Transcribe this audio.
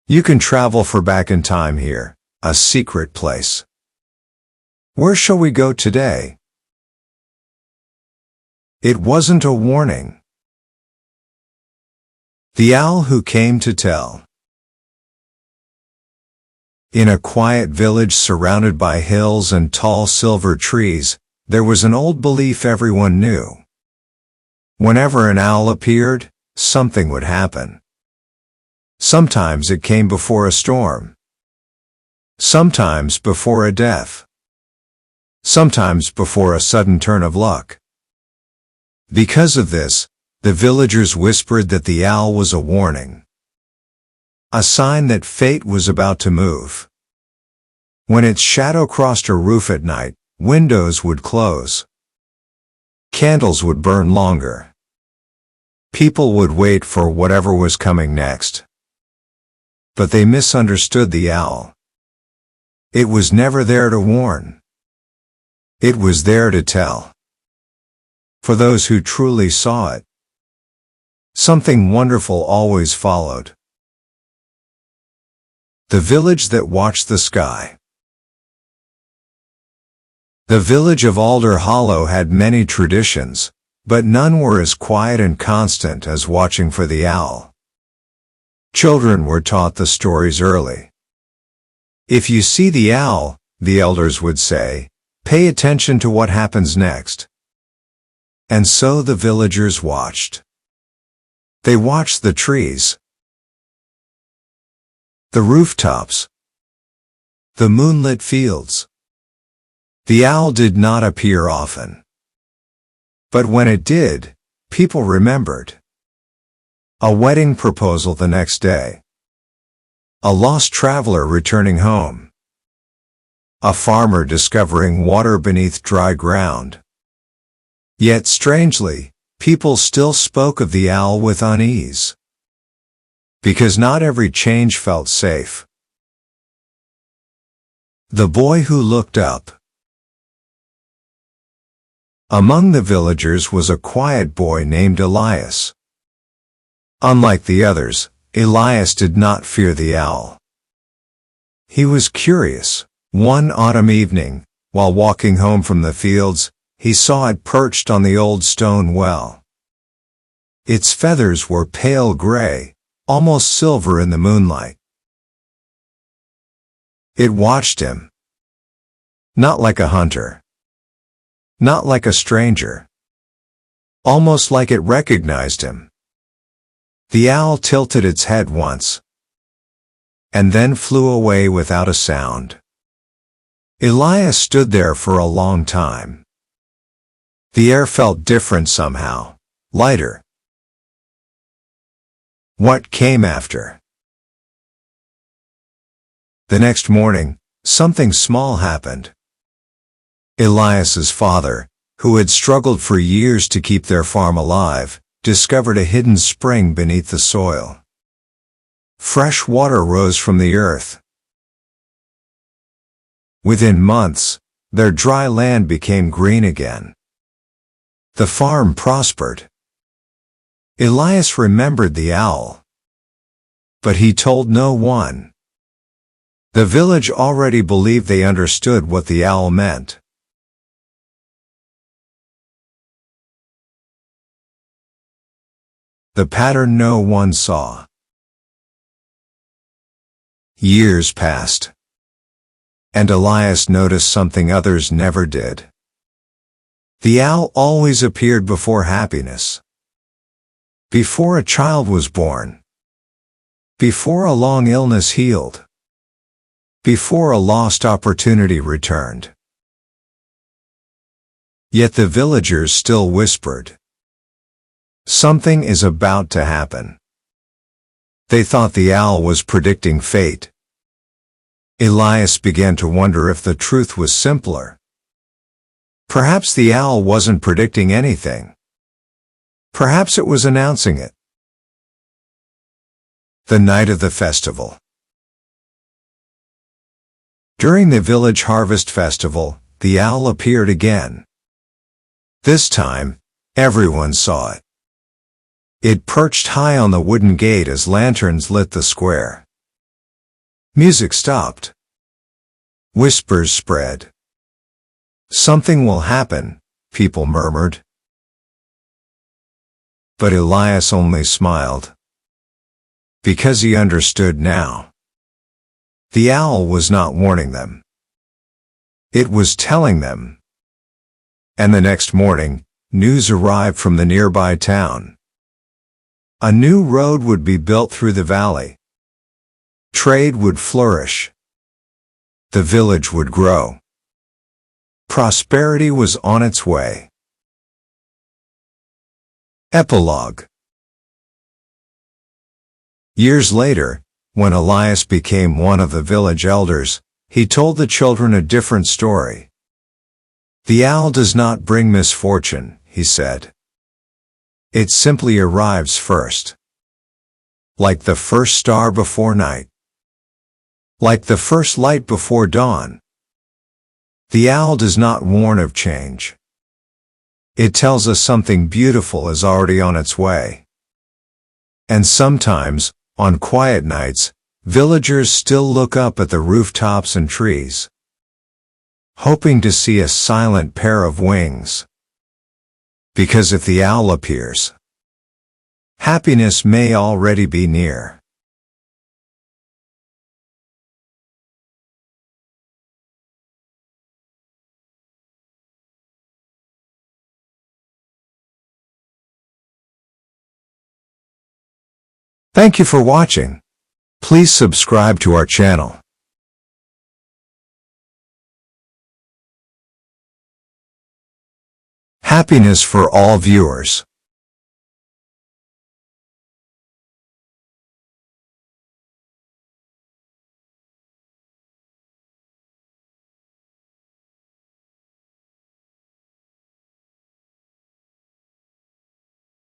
You can travel for back in time here, a secret place. Where shall we go today? It wasn't a warning. The owl who came to tell. In a quiet village surrounded by hills and tall silver trees, there was an old belief everyone knew. Whenever an owl appeared, something would happen. Sometimes it came before a storm. Sometimes before a death. Sometimes before a sudden turn of luck. Because of this, the villagers whispered that the owl was a warning. A sign that fate was about to move. When its shadow crossed a roof at night, windows would close. Candles would burn longer. People would wait for whatever was coming next. But they misunderstood the owl. It was never there to warn. It was there to tell. For those who truly saw it, something wonderful always followed. The village that watched the sky. The village of Alder Hollow had many traditions, but none were as quiet and constant as watching for the owl. Children were taught the stories early. If you see the owl, the elders would say, pay attention to what happens next. And so the villagers watched. They watched the trees, the rooftops, the moonlit fields. The owl did not appear often. But when it did, people remembered. A wedding proposal the next day. A lost traveler returning home. A farmer discovering water beneath dry ground. Yet strangely, people still spoke of the owl with unease. Because not every change felt safe. The boy who looked up. Among the villagers was a quiet boy named Elias. Unlike the others, Elias did not fear the owl. He was curious. One autumn evening, while walking home from the fields, he saw it perched on the old stone well. Its feathers were pale gray, almost silver in the moonlight. It watched him. Not like a hunter. Not like a stranger. Almost like it recognized him. The owl tilted its head once, and then flew away without a sound. Elias stood there for a long time. The air felt different somehow, lighter. What came after? The next morning, something small happened. Elias's father, who had struggled for years to keep their farm alive, discovered a hidden spring beneath the soil. Fresh water rose from the earth. Within months, their dry land became green again. The farm prospered. Elias remembered the owl. But he told no one. The village already believed they understood what the owl meant. The pattern no one saw. Years passed. And Elias noticed something others never did. The owl always appeared before happiness. Before a child was born. Before a long illness healed. Before a lost opportunity returned. Yet the villagers still whispered. Something is about to happen. They thought the owl was predicting fate. Elias began to wonder if the truth was simpler. Perhaps the owl wasn't predicting anything. Perhaps it was announcing it. The night of the festival. During the village harvest festival, the owl appeared again. This time, everyone saw it. It perched high on the wooden gate as lanterns lit the square. Music stopped. Whispers spread. Something will happen, people murmured. But Elias only smiled. Because he understood now. The owl was not warning them. It was telling them. And the next morning, news arrived from the nearby town. A new road would be built through the valley. Trade would flourish. The village would grow. Prosperity was on its way. Epilogue. Years later, when Elias became one of the village elders, he told the children a different story. The owl does not bring misfortune, he said. It simply arrives first. Like the first star before night. Like the first light before dawn. The owl does not warn of change. It tells us something beautiful is already on its way. And sometimes, on quiet nights, villagers still look up at the rooftops and trees, hoping to see a silent pair of wings. Because if the owl appears, happiness may already be near. Thank you for watching. Please subscribe to our channel. Happiness for all viewers.